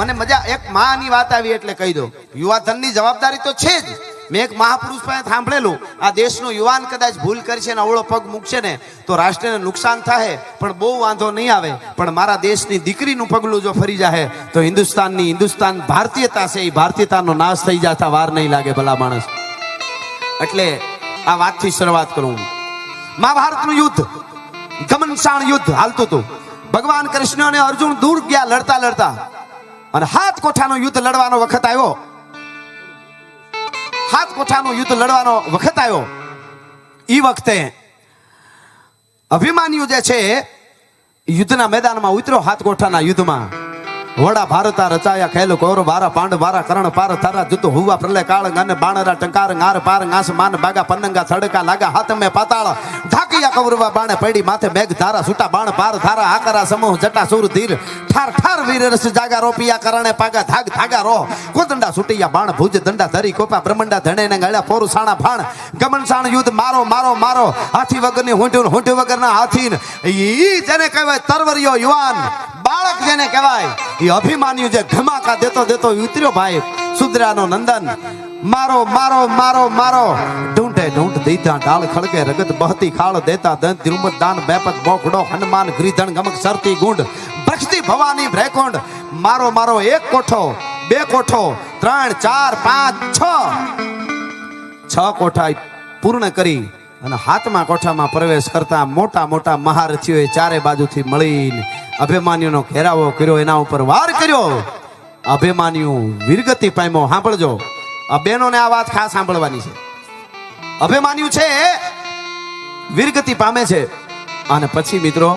મને મજા એક માની વાત આવી એટલે કહી દો, યુવાધનની જવાબદારી તો છે જ. મેં એક મહાપુરુષ પાસે સાંભળેલું, આ દેશનો યુવાન કદાચ ભૂલ કરશે ને અવળો પગ મૂકશે ને તો રાષ્ટ્રને નુકસાન થાય, પણ બહુ વાંધો નહીં આવે. પણ મારા દેશની દીકરીનું પગલું જો ફરી જાય તો હિન્દુસ્તાન ભારતીયતા છે, એ ભારતીયતાનો નાશ થઈ જતા વાર નહીં લાગે ભલા માણસ. એટલે આ વાતથી શરૂઆત કરું. મહાભારતનું યુદ્ધ, ઘમનસાણ યુદ્ધ હાલતું હતું. ભગવાન કૃષ્ણ અને અર્જુન દૂર ગયા લડતા લડતા, અને હાથ કોઠાનો યુદ્ધ લડવાનો વખત આવ્યો. હાથ કોઠાનો યુદ્ધ લડવાનો વખત આવ્યો. એ વખતે અભિમાન્યુ જે છે યુદ્ધના મેદાનમાં ઉતર્યો. હાથ કોઠાના યુદ્ધમાં વડા ભારતા રચાયા ખેલ કૌરવ બારા પાંડ બારા કરણ પાર થારા જુતો હુવા પ્રલય કાળ ગાને બાણરા ટંકાર ગાર પાર ગાસ માન બાગા પન્નંગા સડકા લાગા હાથ મે પાતાળ ઢાકિયા કૌરવા બાણે પડી માથે મેઘ ધારા સુટા બાણ પાર ધારા આકરા સમૂહ જટા સુર ધીર ઠાર ઠાર વીર રસ જાગા રોપિયા કરણે પાગા ધાગ ધાગા રો કોદંડા સુટિયા બાણ ભુજ દંડા ધરી કોપા બ્રહ્મંડા ધણે ને ગળ્યા પોરુ સાણા ભાણ ગમનસાણ યુદ્ધ મારો મારો મારો હાથી વગરની હોંઠ વગરના હાથી ઈ જેને કહેવાય તરવરિયો યુવાન બાળક જેને કહેવાય એ અભિમાન્યુ જે ઘમાકા દેતો ઉતર્યો ભાઈ સુદ્રાનો નંદન. મારો મારો મારો મારો ઢૂંઢે ઢૂંઢ દેતા ડાળ ખળકે રગત બહતી ખાળ દેતા દંત દ્રુમત દાન બેપત બોકડો હનુમાન ગ્રીધણ ગમક સરતી ગુંડ ભક્ષતી ભવાની ભ્રેકોંડ. મારો મારો એક કોઠો, બે કોઠો, 3, 4, 5, 6 કોઠા પૂર્ણ કરી અને હાથમાં કોઠામાં પ્રવેશ કરતા મોટા મોટા મહારથીઓએ ચારે બાજુથી મળીને અભિમાન્યુનો ઘેરાવો કર્યો, એના ઉપર વાર કર્યો. અભિમાન્યુ વીરગતિ પામ્યો. સાંભળજો, આ બહેનોને આ વાત ખાસ સાંભળવાની છે. અભિમાન્યુ છે વીરગતિ પામે છે. અને પછી મિત્રો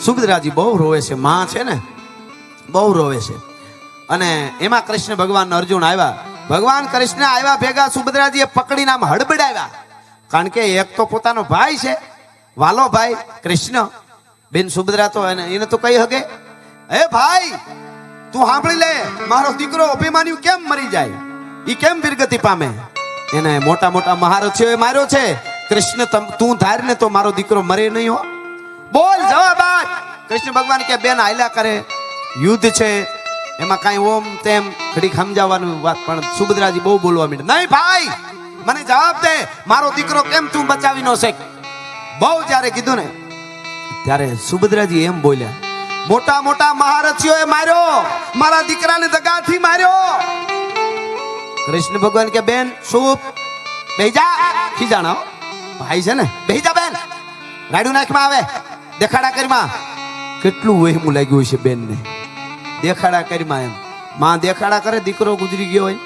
સુભદ્રાજી બહુ રોવે છે. માં છે ને બહુ રોવે છે. અને એમાં કૃષ્ણ ભગવાન અર્જુન આવ્યા. ભગવાન કૃષ્ણ આવ્યા ભેગા સુભદ્રાજીએ પકડીને આમ હડબડાવ્યા. કારણ કે એક તો પોતાનો ભાઈ છે, વાલો ભાઈ કૃષ્ણ. બેન સુભદ્રા તો એને તો કહી હકે, હે ભાઈ તું સાંભળી લે, મારો દીકરો અભિમાન્યુ કેમ મરી જાય, ઈ કેમ વીરગતિ પામે? એને મોટા મોટા મહારથીઓએ માર્યો છે. કૃષ્ણ તું ધાર ને તો મારો દીકરો મરે નહીં હો. બોલ જવાબ આપ. કૃષ્ણ ભગવાન કે બેન આયલા કરે, યુદ્ધ છે, એમાં કાંઈ ઓમ તેમ ઘડીક સમજાવવાનું વાત. પણ સુભદ્રાજી બહુ બોલવા માંડી. નહીં ભાઈ મને જવાબ દે, મારો દીકરો કેમ તું બચાવી નો શક? બહુ જ્યારે કીધું ને ત્યારે સુભદ્રાજી એમ બોલ્યા, મોટા મોટા મહારથીઓએ માર્યો, મારા દીકરાને દગાથી માર્યો. કૃષ્ણ ભગવાન કે બેન શું બેહી જા, ખીજાણો ભાઈ છે ને, બેહી જા બેન, રાડુ નાખમાં આવે, દેખાડા કરીમાં. કેટલું વહેમું લાગ્યું છે બેનને, દેખાડા કરીમાં. એમ માં દેખાડા કરે, દીકરો ગુજરી ગયો હોય,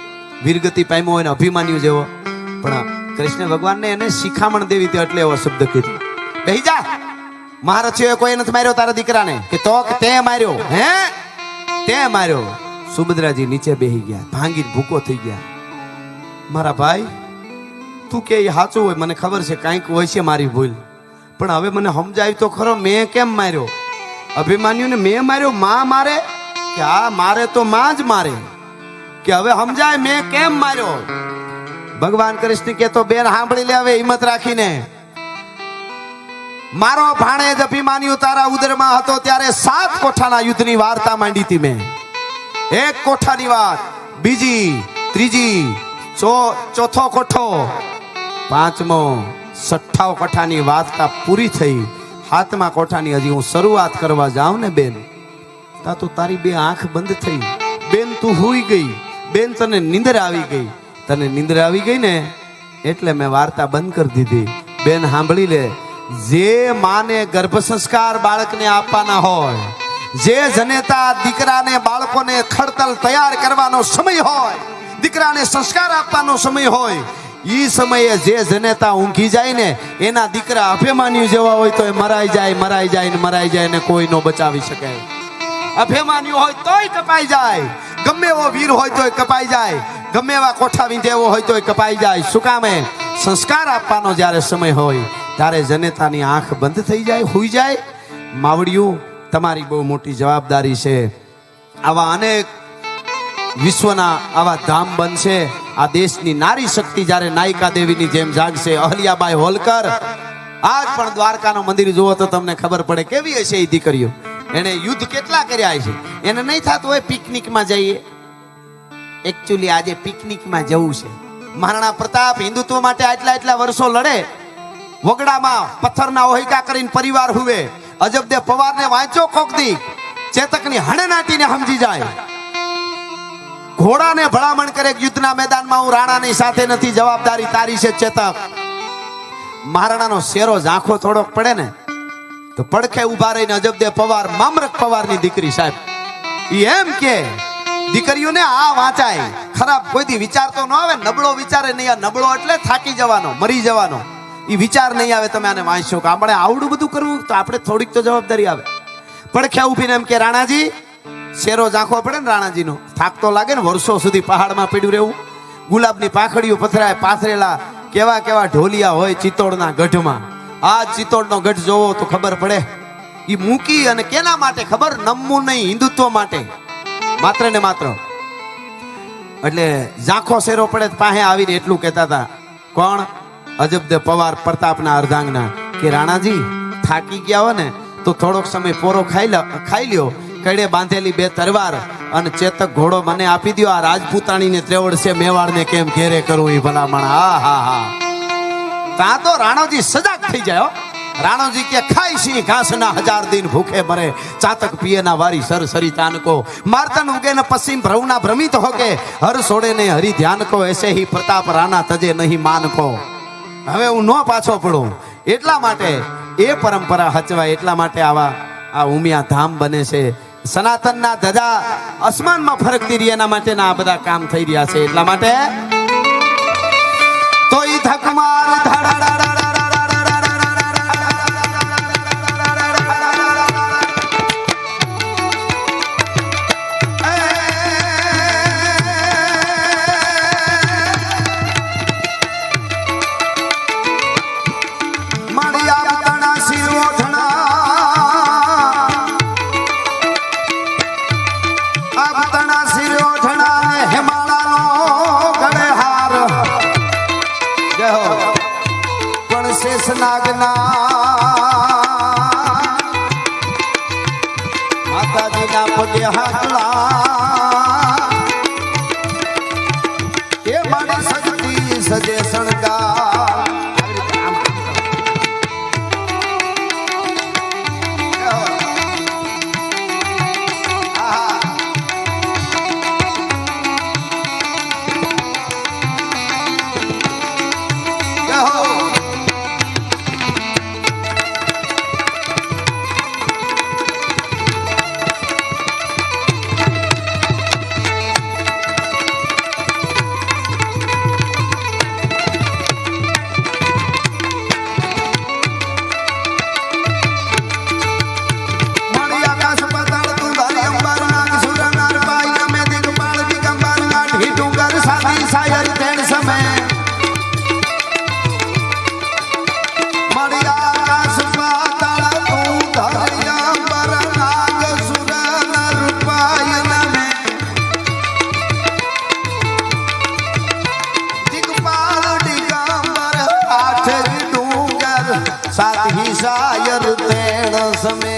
વીરગતિ પામ્યો હોય ને અભિમાન્યુ જેવો. પણ કૃષ્ણ ભગવાનને એને શિખામણ દેવી હતી એટલે એવો શબ્દ કીધો, બેહી જા. મહારથીઓએ કોઈ નથી માર્યો તારા દીકરાને, કે તો તે માર્યો, હે તે માર્યો. સુભદ્રાજી નીચે બેહી ગયા, ભાંગીને ભૂકો થઈ ગયા. મારા ભાઈ તું કે એ સાચું હોય, મને ખબર છે કાંઈક હોય છે મારી ભૂલ, પણ હવે મને સમજાય તો ખરો, મેં કેમ માર્યો અભિમાન્યુને? મેં માર્યો? માં મારે? કે હા મારે તો માં જ મારે. કે હવે સમજાય મેં કેમ માર્યો? ભગવાન કૃષ્ણ કે તો બેન સાંભળી લે હવે હિંમત રાખીને. મારો ભાણેજ અભિમાન્યુ તારા ઉદરમાં હતો ત્યારે 7 કોઠાના યુદ્ધની વાર્તા માંડી હતી મેં. 1 કોઠાની વાત, બીજી, ત્રીજી, ચોથો કોઠો, 5મો, 6 કોઠાની વાર્તા પૂરી થઈ. 7મા કોઠાની હજી હું શરૂઆત કરવા જાઉં ને બેન, તા તો તારી બે આંખ બંધ થઈ. બેન તું હુઈ ગઈ. બેન તને નીંદર આવી ગઈ. તને નીંદર આવી ગઈ ને એટલે મેં વાર્તા બંધ કરી દીધી. બેન સાંભળી લે, જે માને ગર્ભ સંસ્કાર બાળકને આપવાના હોય, જે જનેતા દીકરાને બાળકોને ખડતલ તૈયાર કરવાનો સમય હોય, દીકરાને સંસ્કાર આપવાનો સમય હોય, ઈ સમયે જે જનેતા ઊંઘી જાય ને એના દીકરા અભિમાન્યુ જેવા હોય તો એ મરાઈ જાય ને કોઈ નો બચાવી શકે. અભિમાન્યુ હોય તોય કપાઈ જાય, ગમે એવો વીર હોય તોય કપાઈ જાય, ગમે એવા કોઠા વિંધેવો હોય તોય કપાઈ જાય. શું કામે? સંસ્કાર આપવાનો જ્યારે સમય હોય ત્યારે જનેતાની આંખ બંધ થઈ જાય, હુઈ જાય. માવડિયું તમારી બહુ મોટી જવાબદારી છે. આવા અનેક વિશ્વના આવા ધામ બનશે. આ દેશની નારી શક્તિ જ્યારે નાયિકા દેવીની જેમ જાગશે. અહલ્યાબાઈ હોલકર આજ પણ દ્વારકાનું મંદિર જુઓ તો તમને ખબર પડે કેવી હશે એ દીકરીઓ. એને યુદ્ધ કેટલા કર્યા છે. એને નહીં થતું હોય પિકનિકમાં જઈએ. એકચ્યુઅલી આજે પિકનિકમાં જવું છે. મહારાણા પ્રતાપ હિન્દુત્વ માટે આટલા વર્ષો લડે. વગડામાં પથ્થરના ઓહિકા કરીને પરિવાર હુવે. અજબદેવ પવારને વાંચો કોક દી ચેતકની હણે નાટીને સમજી જાય. ઘોડાને ભલામણ કરે યુદ્ધના મેદાનમાં હું રાણાની સાથે નથી, જવાબદારી તારી છે ચેતક. મહારાણાનો શેરો ઝાંખો થોડોક પડે ને તો પડખે ઉભા રહીને અજબદેવ પવાર, મામરક પવારની દીકરી સાહેબ, ઈ એમ કે દીકરીઓને આ વાંચાય. ખરાબ કોઈથી વિચાર તો ન આવે, નબળો વિચારે નહીં. આ નબળો એટલે થાકી જવાનો, મરી જવાનો. ઈ વિચાર નહીં આવે તમે આને વાંચશો કે આપણે આવડું બધું કરવું, તો આપણે થોડીક તો જવાબદારી આવે. પડખે ઉભીને એમ કે રાણાજી, શેરો ઝાંખો પડે ને રાણાજીનો, થાક તો લાગે ને, વર્ષો સુધી પહાડમાં પીડ્યું રહેવું. ગુલાબની પાખડીઓ પથરાય, પાથરેલા કેવા કેવા ઢોલિયા હોય ચિત્તોડના ગઢમાં. આ ચિત્તોડનો ગઢ જોવો તો ખબર પડે. ઈ મૂકી અને કેના માટે ખબર? નમવું નહીં, હિન્દુત્વ માટે માત્ર ને માત્ર. એટલે ઝાંખો શેરો પડે પાસે આવીને એટલું કહેતા હતા. કોણ? અજબદેવ પવાર, પ્રતાપના અર્ધાંગના. કે રાણાજી થાકી ગયા હો ને તો થોડોક સમય પોરો ખાઈ લ્યો. કડે બાંધેલી 2 તરવાર અને ચેતક ઘોડો મને આપી દો. આ રાજપૂતાણીને ત્રેવડ છે, મેવાડને કેમ ઘેરે કરવું એ ભલામણ. હા. ત્યાં તો રાણોજી સજાગ થઈ જાય. રાણોજી કે ખાઈ સિંહ ઘાસના 1000 દિન ભૂખે મરે, ચાતક પિયેના વારી સરસરી તાनको, માર્તન ઉગે ન પશ્ચિમ ભ્રવના ભ્રમિત હોકે, હર સોડે ને હરી ધ્યાન કો, એસે હી પ્રતાપ રાણા તજે નહીં માન કો. હવે હું ન પાછો પડું એટલા માટે એ પરંપરા હચવાય, એટલા માટે આ ઉમિયા ધામ બને છે. સનાતનના ધજા આસમાનમાં ફરકતી રહી, એના માટેના આ બધા કામ થઈ રહ્યા છે. એટલા માટે તો ઈ ધકમાર માતાજીના પગે હાથલા એ મારી શક્તિ સજે શણગાર. સાથી શાયર તેણ સમે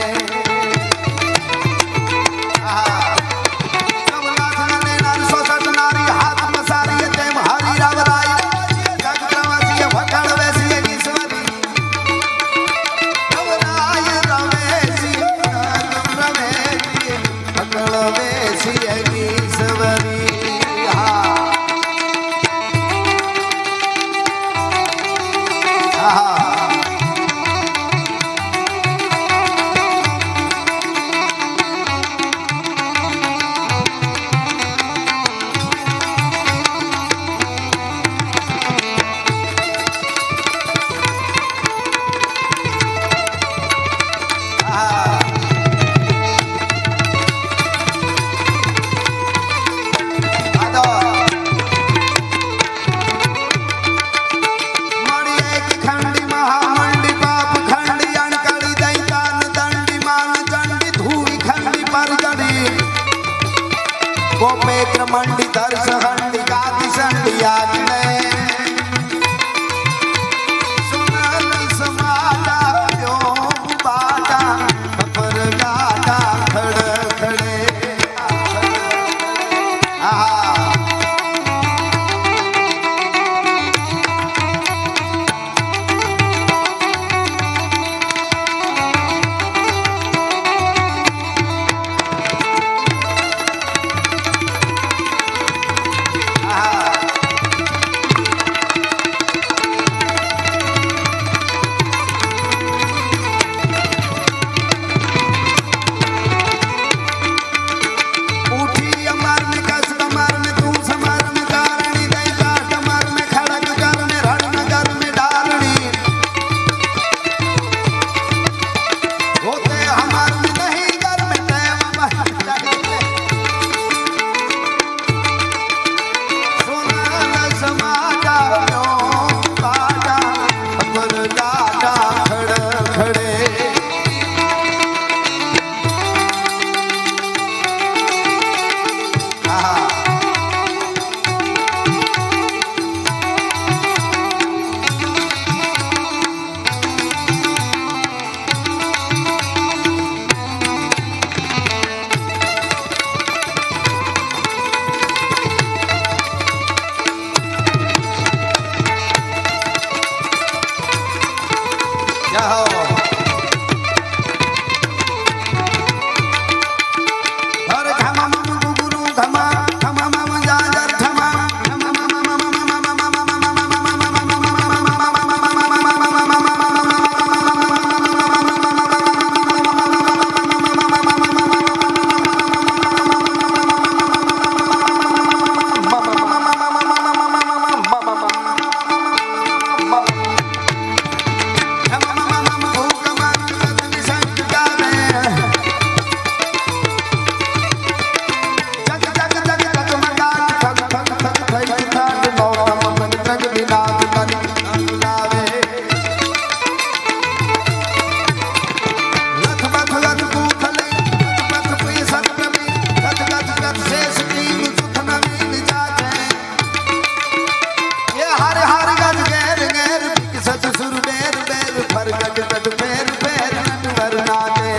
मंडी दर्श हंडी गाती संडी आगने सुनल समाजा यो बाजा पर गाता ફેર ફેર નટવર નાચે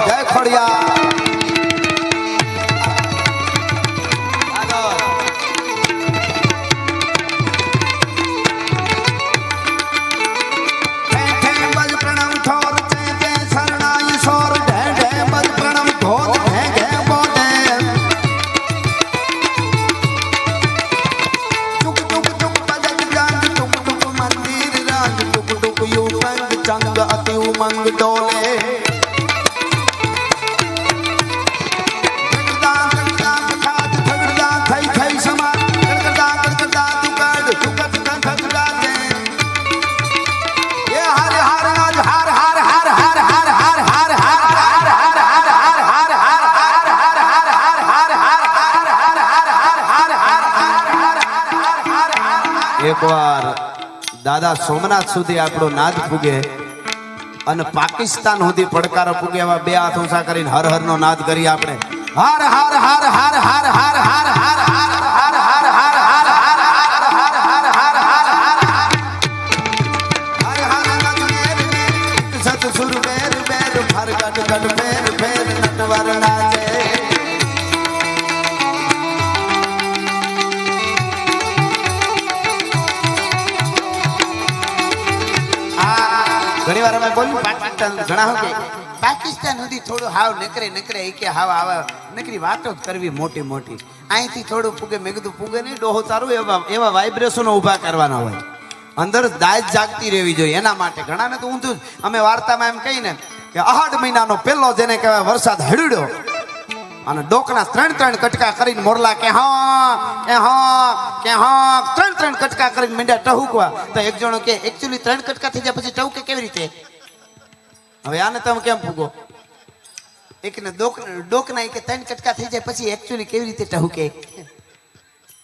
જય ખોડિયા ચંગ અતિ ઉમંગ ડોલે એકવાર દાદા સોમનાથ સુધી આપણો નાદ પૂગે અને પાકિસ્તાન સુધી પડકારો પૂગે એવા બે હાથ ઊંચા કરીને હર હર નો નાદ કરી આપણે હાર હાર હાર હાર હાર હાર હાર હાર હાર હાર હાર હાર હાર હાર હાર હાર હાર સતસુર બેર બેર ફર કટ કટ ફેર ફેર નટવર નાચે ઘણી વાર અમે બોલ્યું પાકિસ્તાન ઘણા કે પાકિસ્તાન સુધી થોડું હાવ નકરે નકરે એ કે હાવ આવા નકરી વાતો જ કરવી મોટી મોટી અહીંથી થોડું પૂગે મેં કીધું પૂગે નહીં ડોહો તારું એવા વાઇબ્રેશનો ઊભા કરવાના હોય અંદર દાજ જાગતી રહેવી જોઈએ એના માટે ઘણાને તો ઊંધું અમે વાર્તામાં એમ કહીને કે 8 મહિનાનો પહેલો જેને કહેવાય વરસાદ હળ્યો અને ડોકના 3 કટકા કરીને મોરલા કે હા કે હા કે હા 3 કટકા કરીને મીંડા ટહુકવા તો એક જણો કે એક્ચ્યુઅલી 3 કટકા થઈ જાય પછી ટહુકે કેવી રીતે હવે આને તમે કેમ ફૂગો એકને ડોકના કે 3 કટકા થઈ જાય પછી એક્ચ્યુઅલી કેવી રીતે ટહુકે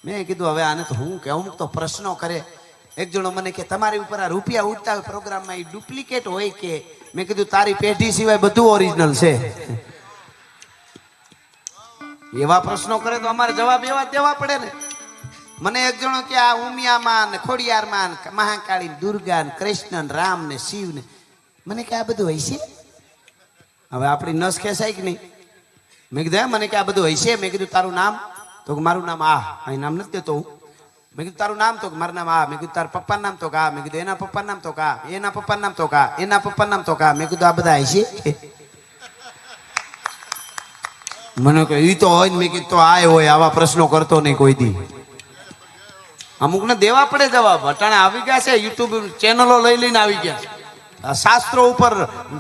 મેં કીધું હવે આને તો હું કે અમુક તો પ્રશ્નો કરે એક જણો મને કે તમારી ઉપર આ રૂપિયા ઉડતા હોય પ્રોગ્રામમાં એ ડુપ્લિકેટ હોય કે મેં કીધું તારી પેઢી સિવાય બધું ઓરિજિનલ છે એવા પ્રશ્નો કરે તો અમારે જવાબ એવા દેવા પડે ને મને એક જણો કે આ ઉમિયામાં ને ખોડિયારમાં મહાકાળી દુર્ગા ને કૃષ્ણ રામ ને શિવ ને મને કે આ બધું હોય છે હવે આપણી નસ ખેંચાય કે નહીં મેં કીધું મને કે આ બધું હોય છે મેં કીધું તારું નામ તો મારું નામ અહીં નામ નથી દેતો હું મેં કીધું તારું નામ તો મારું નામ મેં કીધું તારા પપ્પાનું નામ તો કા મેં કીધું એના પપ્પાનું નામ તો કા એના પપ્પાનું નામ તો કા એના પપ્પાનું નામ તો કા મેં કીધું આ બધા હોય છે મને કે ઈ તો હોય મેં કીધું તો આય હોય આવા પ્રશ્નો કરતો નહીં કોઈ દી અમુક ને દેવા પડે જવાબ અટાણે આવી ગયા છે યુટ્યુબ ચેનલો લઈ લઈને આવી ગયા શાસ્ત્રો ઉપર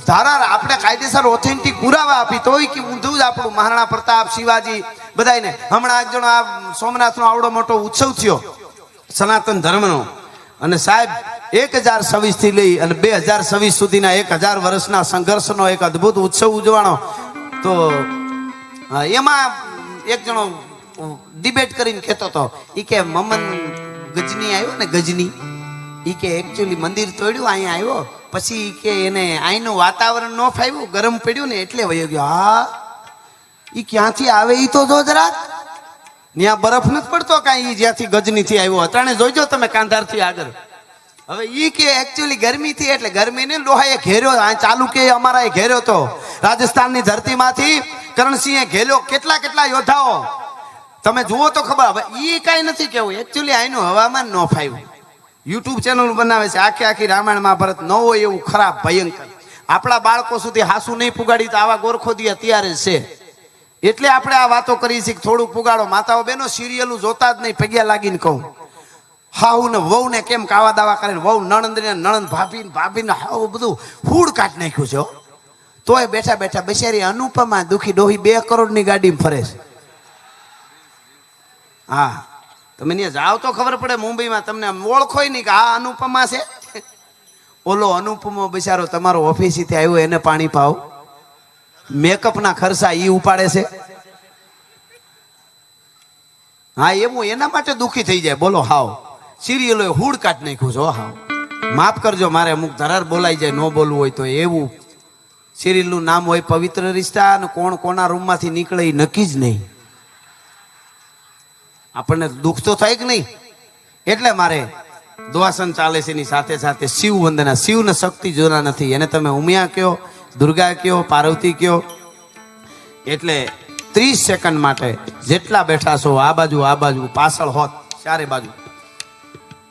ધારા આપણે કાયદેસર ઓથેન્ટિક પુરાવા આપી તોય કે ઊંધું જ આપણું મહારાણા પ્રતાપ શિવાજી બધાને હમણાં એક જણો આ સોમનાથનો આવડો મોટો ઉત્સવ થયો સનાતન ધર્મનો અને સાહેબ 1026 થી લઈ અને 2026 સુધીના 1000 વર્ષના સંઘર્ષનો એક અદ્ભુત ઉત્સવ ઉજવાણો તો એમાં એક જણો ડિબેટ કરીને કહેતો હતો ઈ કે મમન ગજની આવ્યો ને ગજની ઈ કે એક્ચ્યુઅલી મંદિર તોડ્યું અહીંયા આવ્યો પછી કે એને અહીંનું વાતાવરણ ન ફાવ્યું ગરમ પડ્યું ને એટલે વયો ગયો હા ઈ ક્યાંથી આવે ઈ તો જો જરાક ત્યાં બરફ નથી પડતો કાંઈ જ્યાંથી ગજનીથી આવ્યો અટાણે જોઈજો તમે કાંધારથી આગળ હવે ઈ કે એક્ચ્યુઅલી ગરમીથી એટલે ગરમીને લોહાએ ઘેર્યો આ ચાલુ કે અમારા એ ઘેર્યો તો રાજસ્થાનની ધરતીમાંથી કરણસિંહે ઘેર્યો કેટલા યોદ્ધાઓ તમે જુઓ તો ખબર હવે ઈ કાંઈ નથી કેવું એક્ચ્યુઅલી અહીંનું હવામાન ન ફાવ્યું યુટ્યુબ ચેનલ બનાવે છે આખી રામાયણ મહાભારત ન હોય એવું ખરાબ ભયંકર આપણા બાળકો સુધી હાસુ નહીં પુગાડી તો આવા ગોરખો દી અત્યારે છે એટલે આપણે આ વાતો કરી છે થોડુંક પુગાડો માતાઓ બહેનો સિરિયલો જોતા જ નહીં પગ્યા લાગીને કહું હાહુ ને વહુ ને કેમ કાવા દાવા કરે વહુ નણંદ ને નણંદ ભાભીને હાવ બધું ફૂડ કાઢ નાખ્યું છે તોય બેઠા બેઠા બેચારી અનુપમા દુખી ડોહી 2 કરોડની ગાડીમાં ફરે છે હા તમે ત્યાં જાઓ તો ખબર પડે મુંબઈમાં તમને ઓળખોય નહીં કે આ અનુપમા છે ઓલો અનુપમો બિચારો તમારો ઓફિસથી આવ્યો એને પાણી પાવ મેકઅપના ખર્ચા ઈ ઉપાડે છે હા એવું એના માટે દુખી થઈ જાય બોલો હાવ સિરિયલો હુડ કાઢ નાખ્યું છો હાવ માફ કરજો મારે અમુક ધરાર બોલાઈ જાય ન બોલવું હોય તો એવું સિરિયલનું નામ હોય પવિત્ર રિશ્તા અને કોણ કોના રૂમમાંથી નીકળે એ નક્કી જ નહીં આપણને દુઃખ તો થાય કે નહીં એટલે મારે દ્વાસન ચાલે છે એની સાથે સાથે શિવ વંદના શિવને શક્તિ જોના નથી એને તમે ઉમિયા કયો દુર્ગા કયો પાર્વતી કયો એટલે 30 સેકન્ડ માટે જેટલા બેઠા છો આ બાજુ પાછળ હોત ચારે બાજુ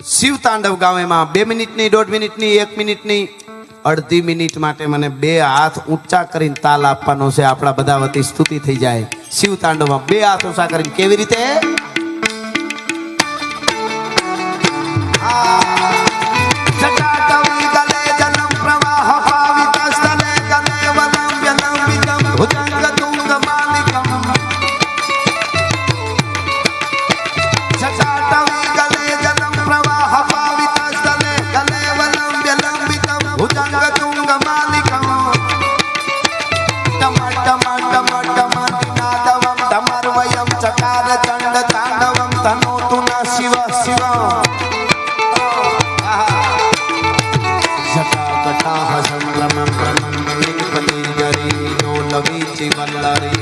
શિવ તાંડવ ગાવેમાં 2 મિનિટની 1.5 મિનિટની 1 મિનિટની અડધી મિનિટ માટે મને 2 હાથ ઊંચા કરીને તાલ આપવાનો છે આપણા બધા વતી સ્તુતિ થઈ જાય શિવ તાંડવમાં 2 હાથ ઊંચા કરીને કેવી રીતે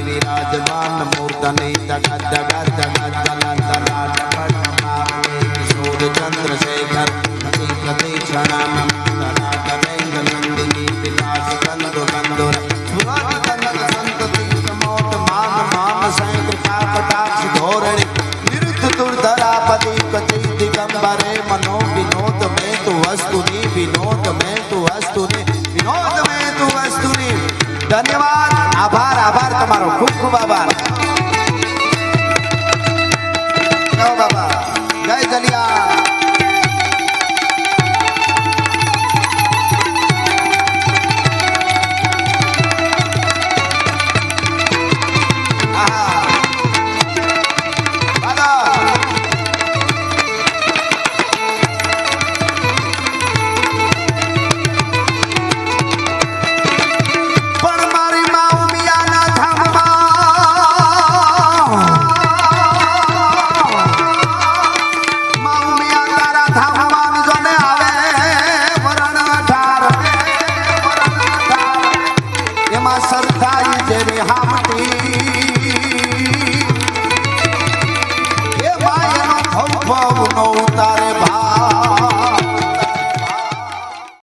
विराजमान मूर्धनि जगत जगत जगत सूर्य चंद्रशेखर प्रतीक्षण नंदिनी विलास बंधु बंधु मोट मान मान सै कृपा कटाक्ष धोरणी निरुद्ध दुर्धरापति कचि दिगंबरे मनो विनोद में तु वस्तुनि विनोद में तु वस्तुनि विनोद में तु वस्तुनि धन्यवाद आभार आभार તમારો ખૂબ ખૂબ આભાર